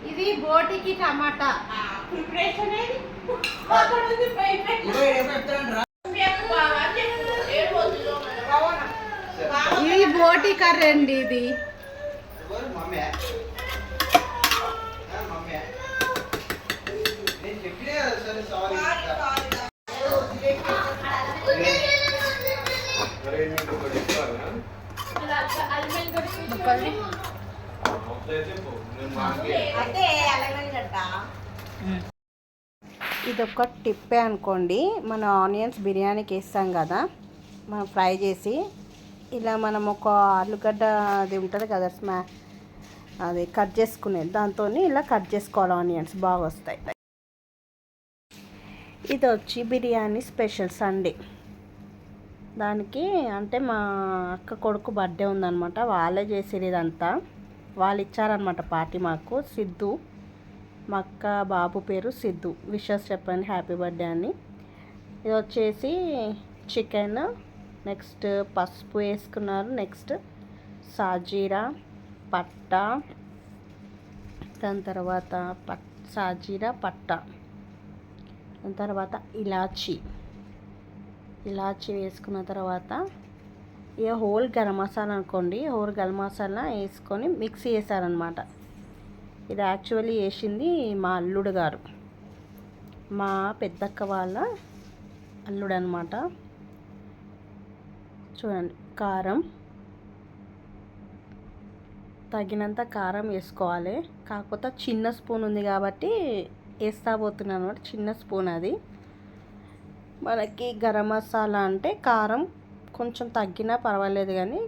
ఇది బోటికి టమాటా ప్రిపరేషన్. ఇది బోటి కర్రీ అండి. ఇది ఇదొక టిప్పే అనుకోండి. మన ఆనియన్స్ బిర్యానీకి వేస్తాం కదా, మనం ఫ్రై చేసి ఇలా మనం ఒక ఆలుగడ్డ అది ఉంటుంది కదా అది కట్ చేసుకునేది, దాంతో ఇలా కట్ చేసుకోవాలి. ఆనియన్స్ బాగా వస్తాయి. ఇది వచ్చి బిర్యానీ స్పెషల్ సండే. దానికి అంటే మా అక్క కొడుకు బర్త్డే ఉందన్నమాట, వాళ్ళే చేసేది ఇదంతా. వాళ్ళు ఇచ్చారనమాట పార్టీ మాకు. సిద్ధు, మా అక్క బాబు పేరు సిద్ధు. విషెస్ చెప్పండి, హ్యాపీ బర్త్డే అని. ఇది వచ్చేసి చికెన్, నెక్స్ట్ పసుపు వేసుకున్నారు, నెక్స్ట్ సాజీరా పట్ట, దాని తర్వాత సాజీరా పట్ట, దాని తర్వాత ఇలాచీ వేసుకున్న తర్వాత ఇక హోల్ గరం మసాలా అనుకోండి, హోల్ గరం మసాలా వేసుకొని మిక్సీ చేశారనమాట. ఇది యాక్చువల్లీ వేసింది మా అల్లుడు గారు, మా పెద్దక్క వాళ్ళ అల్లుడు అనమాట. చూడండి, కారం తగినంత కారం వేసుకోవాలి. కాకపోతే చిన్న స్పూన్ ఉంది కాబట్టి వేస్తా పోతున్నాను అనమాట, చిన్న స్పూన్. అది మనకి గరం మసాలా అంటే కారం కొంచెం తగ్గినా పర్వాలేదు, కానీ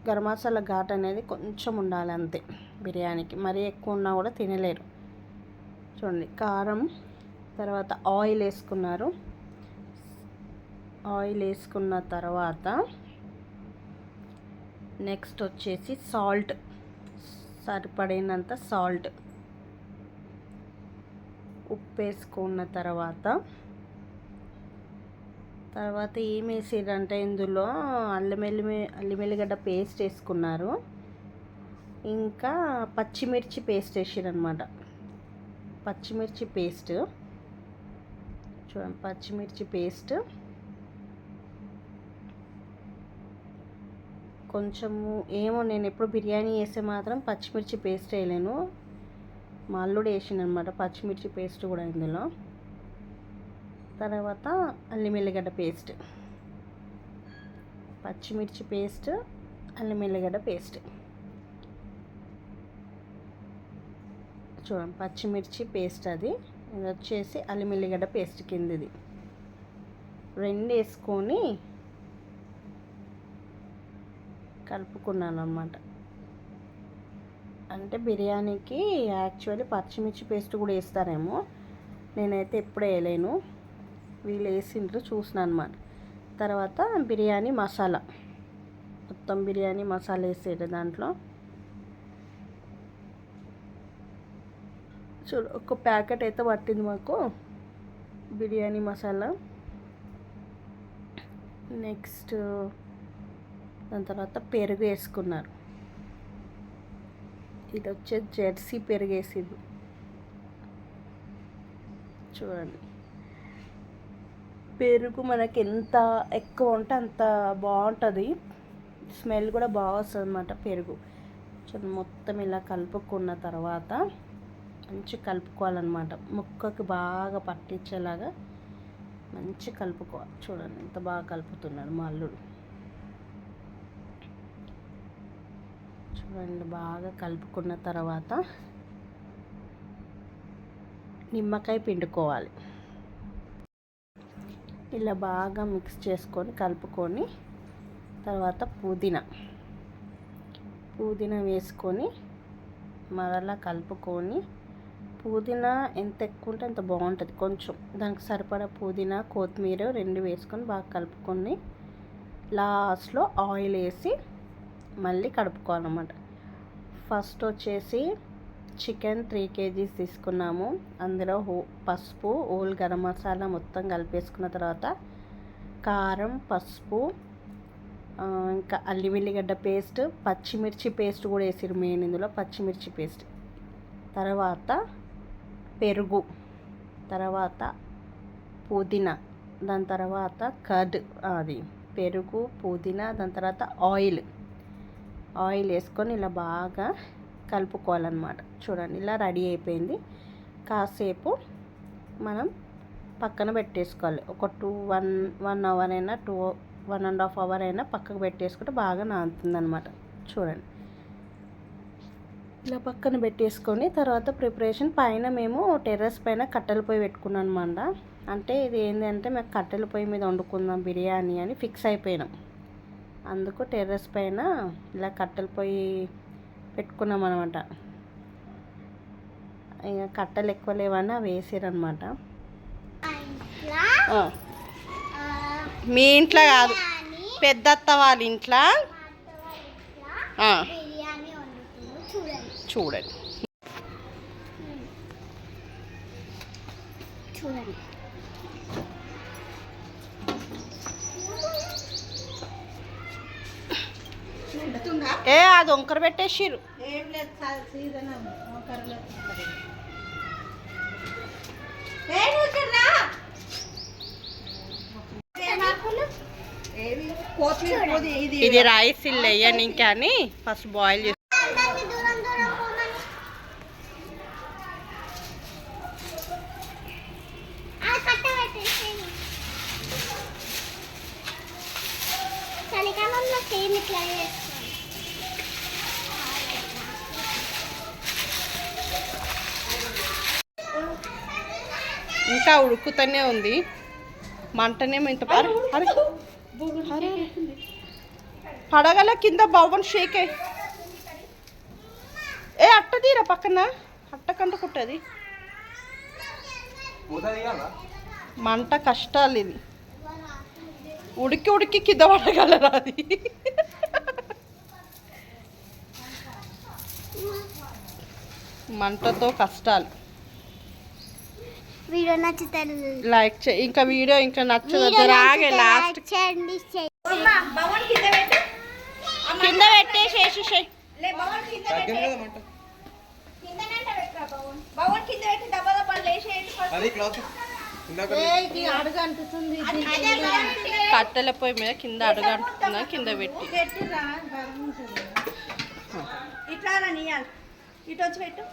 గరం మసాలా ఘాట్ అనేది కొంచెం ఉండాలి అంతే బిర్యానీకి. మరీ ఎక్కువ ఉన్నా కూడా తినలేరు. చూడండి, కారం తర్వాత ఆయిల్ వేసుకున్నారు. ఆయిల్ వేసుకున్న తర్వాత నెక్స్ట్ వచ్చేసి సాల్ట్, సరిపడినంత సాల్ట్, ఉప్పు వేసుకున్న తర్వాత ఏం వేసారంటే ఇందులో అల్లం వెల్లిగడ్డ పేస్ట్ వేసుకున్నారు, ఇంకా పచ్చిమిర్చి పేస్ట్ వేసారనమాట. పచ్చిమిర్చి పేస్ట్ చూడండి, పచ్చిమిర్చి పేస్ట్ కొంచెము. ఏమో నేను ఎప్పుడు బిర్యానీ వేస్తే మాత్రం పచ్చిమిర్చి పేస్ట్ వేయలేను, మా అల్లుడు వేసిండనమాట పచ్చిమిర్చి పేస్ట్ కూడా ఇందులో. తర్వాత అల్లం వెల్లిగడ్డ పేస్ట్, పచ్చిమిర్చి పేస్ట్, అల్లం వెల్లిగడ్డ పేస్ట్. చూడండి, పచ్చిమిర్చి పేస్ట్ అది. ఇది వచ్చేసి అల్లం వెల్లిగడ్డ పేస్ట్ కిందది. రెండు వేసుకొని కలుపుకున్నాను అన్నమాట. అంటే బిర్యానీకి యాక్చువల్లీ పచ్చిమిర్చి పేస్ట్ కూడా వేస్తారేమో, నేనైతే ఎప్పుడు వేయలేను, వీళ్ళు వేసిండ్రు చూసిన అనమాట. తర్వాత బిర్యానీ మసాలా, మొత్తం బిర్యానీ మసాలా వేసేది దాంట్లో. చూడు, ఒక ప్యాకెట్ అయితే పట్టింది మాకు బిర్యానీ మసాలా. నెక్స్ట్ దాని తర్వాత పెరుగు వేసుకున్నారు. ఇది వచ్చేసి జెర్సీ పెరుగు వేసింది. చూడండి, పెరుగు మనకి ఎంత ఎక్కువ ఉంటే అంత బాగుంటుంది, స్మెల్ కూడా బాగా వస్తుంది అన్నమాట పెరుగు. చూడండి, మొత్తం ఇలా కలుపుకున్న తర్వాత మంచి కలుపుకోవాలన్నమాట, ముక్కకి బాగా పట్టించేలాగా మంచి కలుపుకోవాలి. చూడండి, ఎంత బాగా కలుపుతున్నాడు మా అల్లుడు. చూడండి, బాగా కలుపుకున్న తర్వాత నిమ్మకాయ పిండుకోవాలి. ఇలా బాగా మిక్స్ చేసుకొని కలుపుకొని తర్వాత పుదీనా వేసుకొని మరలా కలుపుకొని, పుదీనా ఎంత ఎక్కువ ఉంటే అంత బాగుంటుంది. కొంచెం దానికి సరిపడా పుదీనా, కొత్తిమీర రెండు వేసుకొని బాగా కలుపుకొని లాస్ట్లో ఆయిల్ వేసి మళ్ళీ కలుపుకోవాలన్నమాట. ఫస్ట్ వచ్చేసి చికెన్ 3 kgs తీసుకున్నాము. అందులో పసుపు, హోల్ గరం మసాలా మొత్తం కలిపేసుకున్న తర్వాత కారం, పసుపు, ఇంకా అల్లం వెల్లిగడ్డ పేస్ట్, పచ్చిమిర్చి పేస్ట్ కూడా వేసిరు మెయిన్ ఇందులో, పచ్చిమిర్చి పేస్ట్. తర్వాత పెరుగు, తర్వాత పుదీనా, దాని తర్వాత కర్డ్, అది పెరుగు, పుదీనా, దాని తర్వాత ఆయిల్ వేసుకొని ఇలా బాగా కలుపుకోవాలన్నమాట. చూడండి ఇలా రెడీ అయిపోయింది. కాసేపు మనం పక్కన పెట్టేసుకోవాలి. ఒక 1 అవర్ అయినా 1.5 అవర్ అయినా పక్కకు పెట్టేసుకుంటే బాగా నానుతుందన్నమాట. చూడండి ఇలా పక్కన పెట్టేసుకొని తర్వాత ప్రిపరేషన్ పైన మేము టెర్రస్ పైన కట్టెల పొయ్యి పెట్టుకున్నాం అనమాట. అంటే ఇది ఏంటంటే మేము కట్టెల పొయ్యి మీద వండుకుందాం బిర్యానీ అని ఫిక్స్ అయిపోయినాం. అందుకు టెర్రస్ పైన ఇలా కట్టెల పొయ్యి పెట్టుకున్నాం అనమాట. ఇక కట్టెలు ఎక్కువ లేవని అవి వేసారనమాట. మీ ఇంట్లో కాదు, పెద్దత్త వాళ్ళ ఇంట్లో. చూడండి అది వంకర పెట్టేసిరు. ఇది రైస్ ఇల్లు వేయని ఇంకా అని ఫస్ట్ బాయిల్ చేసి ఇంకా ఉడుకుతూనే ఉంది. మంటనేమో ఇంత పడగల కింద బాగుంది షేక్ అయ్యి. అట్ట తీరా పక్కన అట్టకంట కుట్టది మంట. కష్టాలు ఇది, ఉడికి కింద పడగలరా అది. మంటతో కష్టాలు. వీడియో నచ్చితే లైక్ చేయి. ఇంకా వీడియో ఇంకా నచ్చదు రాగే లాస్ట్ కింద పెట్టేసేసి కట్టెల పొయ్యి మీద కింద అడుగు అంటున్నా. కింద పెట్టి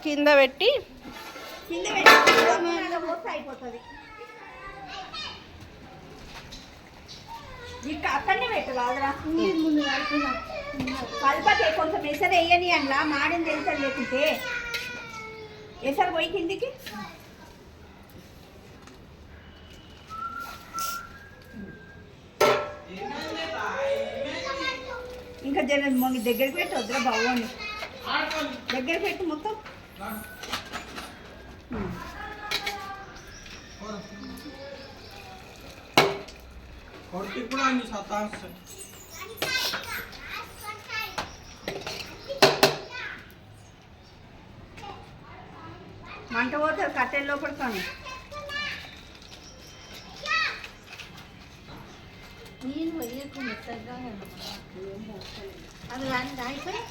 కింద పెట్టి అయిపోతుంది. అక్కడనే పెట్టాలి. కలపతే కొంచెం ఎసరు వేయని అట్లా మాడింది తెలుసని లేకుంటే ఎసరు పోయి కిందికి. ఇంకా జర దగ్గరికి పెట్టి వద్దురా బాగుంది. దగ్గర పెట్టి మొత్తం మంట పోతారు కట్టెల లోపల కానీ. నేను పోయేకు మెత్తగా అది కానీ అయిపోయి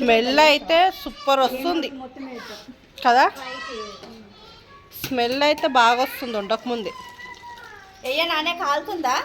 స్మెల్ అయితే సూపర్ వస్తుంది కదా. స్మెల్ అయితే బాగా వస్తుంది వండకముందే. నానే కాలుతుందా?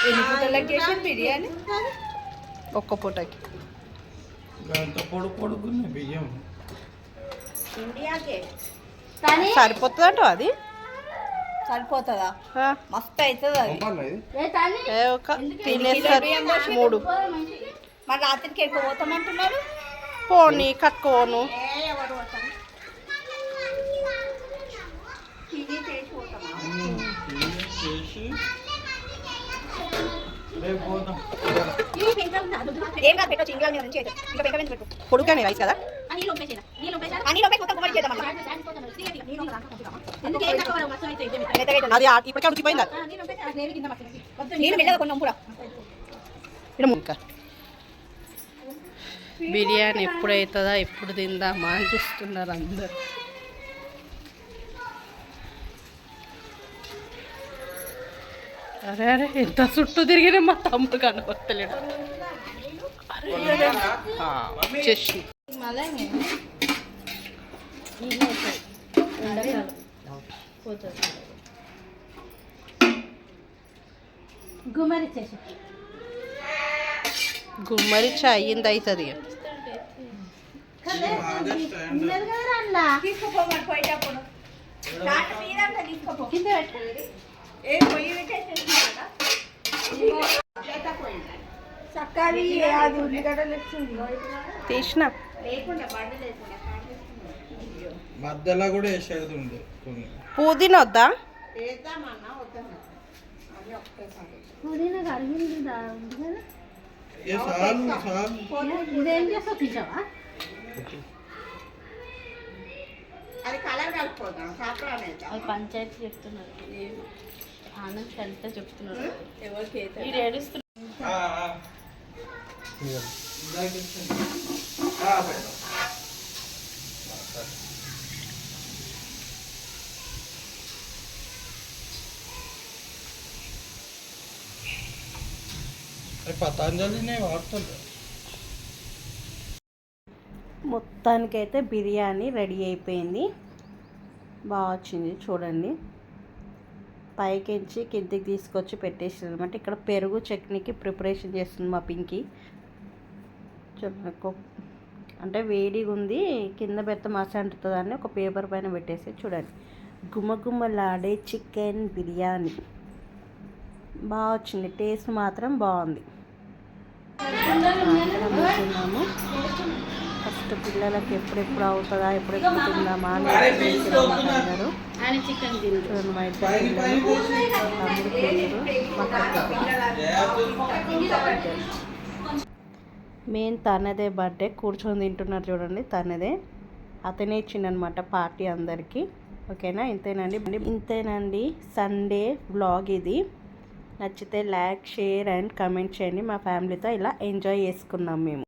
ఎన్ని పూటలకు చేసిన బిర్యానీ? ఒక్క పూటకి బియ్యం సరిపోతుందంట. అది సరిపోతుందా? మస్తు అవుతుంది అది. తినేసరి 3. మరి రాత్రికి ఎక్కువ పోతామంటున్నారు. పోనీ కట్టుకోను. ఏం కాదు పెట్టొచ్చు ఇంట్లో నుంచి ఇంకా పెంక పెంచి పెట్టు కొడుకనే రైస్ కదా అన్ని లోపేసి మొత్తం కుమ్మరి చేద్దాం అది ఇప్పటికే ఉడికిపోయిందా నేను మెల్లగా కొన్ని కూడా ఇంకా బిర్యానీ ఎప్పుడు అవుతుందా ఎప్పుడు తిందామా అని చూస్తున్నారు అందరు. అరే అరే ఎంత చుట్టూ తిరిగినా మా తమ్ముడు కనపడతలేడు. వచ్చేసి గుమ్మరి అయ్యింది అవుతుంది. తీసుకోపోమని పోయేటప్పుడు తీసుకోపో ఏ పొయ్యి చక్కది అది ఉల్లిగడ్డలు వచ్చింది తీసిన లేకుండా బండి లేకుండా మధ్యలో కూడా వేసేది కొన్ని పుదీనా వద్దా? వేద్దామన్నా వద్దన్నా అది ఒక్కసారి ఏ చాలు ఇదేం చేస్తావు తీసావా? అది కలర్ కలిపిపోతాం సాంప్రదాయం అది పంచాయతీ చెప్తున్నారు, ఆనంద్ కలిత చెప్తున్నారు. ఎవరికి ఏడుస్తున్నారు. పతంజలినే వాడుతుంది. మొత్తానికైతే బిర్యానీ రెడీ అయిపోయింది. బాగా వచ్చింది చూడండి. పైకించి కిందికి తీసుకొచ్చి పెట్టేసారు అనమాట. ఇక్కడ పెరుగు చట్నీకి ప్రిపరేషన్ చేస్తుంది మా పింకి. చూడండి అంటే వేడిగా ఉంది, కింద పెడితే మస అంటుతుందని ఒక పేపర్ పైన పెట్టేసి చూడండి. గుమ్మగుమ్మలాడే చికెన్ బిర్యానీ బాగా వచ్చింది. టేస్ట్ మాత్రం బాగుంది. తిన్నాము. ఫస్ట్ పిల్లలకి ఎప్పుడెప్పుడు అవుతుందా ఎప్పుడెప్పుడు తిందామా అని అందరూ చూడండి. మా ఇద్దరు పిల్లలు, తమ్ముడు పిల్లలు, మెయిన్ తనదే బర్త్డే, కూర్చొని తింటున్నారు చూడండి. తనదే, అతనే ఇచ్చిండనమాట పార్టీ అందరికీ. ఓకేనా, ఇంతేనండి సండే వ్లాగ్ ఇది. నచ్చితే లైక్, షేర్ అండ్ కమెంట్ చేయండి. మా ఫ్యామిలీతో ఇలా ఎంజాయ్ చేసుకున్నాం మేము.